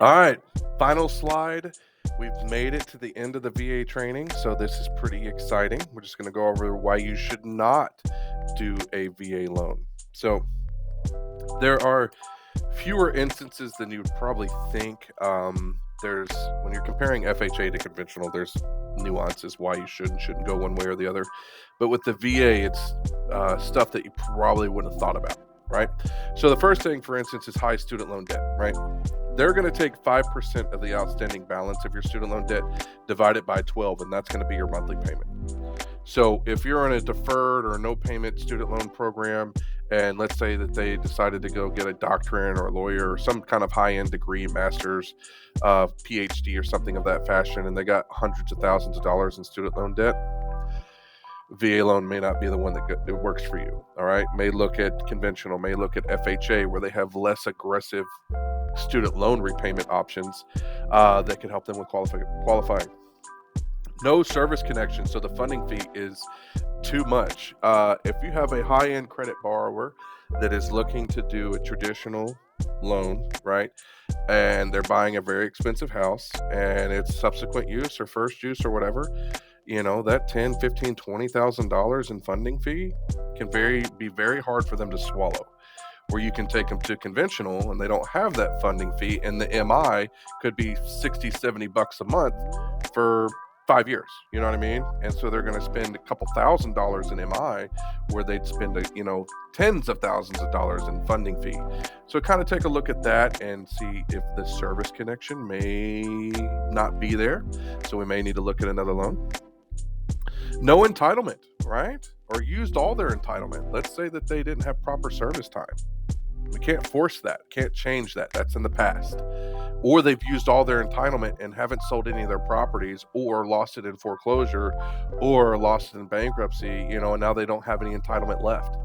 All right, final slide. We've made it to the end of the VA training, so this is pretty exciting. We're just going to go over why you should not do a VA loan. So, there are fewer instances than you would probably think. There's when you're comparing FHA to conventional, there's nuances why you should and shouldn't go one way or the other. But with the VA, it's stuff that you probably wouldn't have thought about, right? So the first thing, for instance, is high student loan debt, right? They're going to take 5% of the outstanding balance of your student loan debt, divide it by 12, and that's going to be your monthly payment. So if you're in a deferred or no payment student loan program, and let's say that they decided to go get a doctorate or a lawyer or some kind of high-end degree, master's, PhD or something of that fashion, and they got hundreds of thousands of dollars in student loan debt, VA loan may not be the one that works for you. All right, may look at conventional, may look at FHA, where they have less aggressive student loan repayment options that can help them with qualifying. No service connection, so the funding fee is too much. If you have a high-end credit borrower that is looking to do a traditional loan, right, and they're buying a very expensive house and it's subsequent use or first use or whatever, that $10, $15, $20,000 in funding fee can be very hard for them to swallow. Where you can take them to conventional and they don't have that funding fee, and the MI could be 60, 70 bucks a month for 5 years. You know what I mean? And so they're going to spend a couple $1,000s in MI where they'd spend, tens of thousands of dollars in funding fee. So kind of take a look at that and see if the service connection may not be there. So we may need to look at another loan. No entitlement, right? Or used all their entitlement. Let's say that they didn't have proper service time. We can't force that, can't change that. That's in the past. Or they've used all their entitlement and haven't sold any of their properties, or lost it in foreclosure, or lost it in bankruptcy, and now they don't have any entitlement left.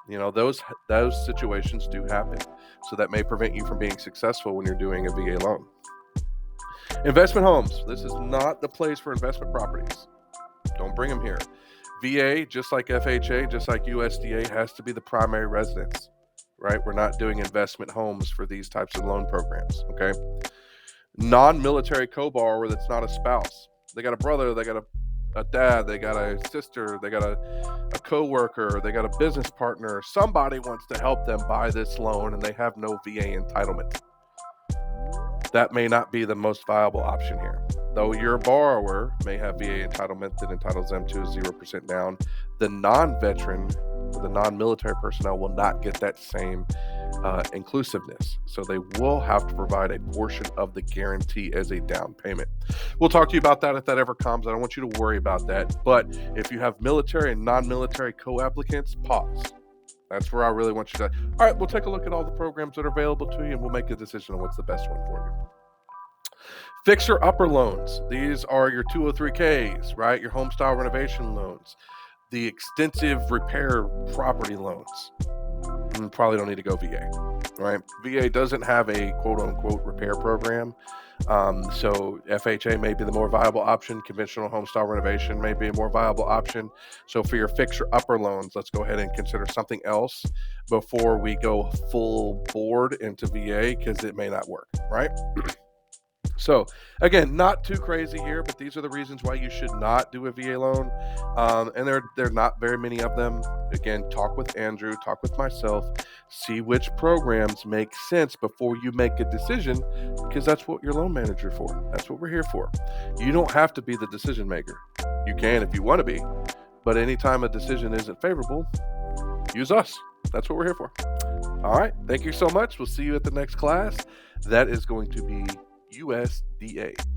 Those situations do happen. So that may prevent you from being successful when you're doing a VA loan. Investment homes. This is not the place for investment properties. Don't bring them here. VA, just like FHA, just like USDA, has to be the primary residence, right? We're not doing investment homes for these types of loan programs, okay? Non-military co-borrower that's not a spouse. They got a brother, they got a dad, they got a sister, they got a co-worker, they got a business partner. Somebody wants to help them buy this loan and they have no VA entitlement. That may not be the most viable option here. Though your borrower may have VA entitlement that entitles them to 0% down, the non-veteran or the non-military personnel will not get that same inclusiveness. So they will have to provide a portion of the guarantee as a down payment. We'll talk to you about that if that ever comes. I don't want you to worry about that. But if you have military and non-military co-applicants, pause. That's where I really want you to. All right, we'll take a look at all the programs that are available to you and we'll make a decision on what's the best one for you. Fixer upper loans. These are your 203Ks, right? Your home style renovation loans. The extensive repair property loans. You probably don't need to go VA, right? VA doesn't have a quote unquote repair program. So FHA may be the more viable option. Conventional home style renovation may be a more viable option. So for your fixer upper loans, let's go ahead and consider something else before we go full board into VA, because it may not work, right? So again, not too crazy here, but these are the reasons why you should not do a VA loan. And there are not very many of them. Again, talk with Andrew, talk with myself, see which programs make sense before you make a decision, because that's what your loan manager for. That's what we're here for. You don't have to be the decision maker. You can if you want to be, but anytime a decision isn't favorable, use us. That's what we're here for. All right. Thank you so much. We'll see you at the next class. That is going to be USDA.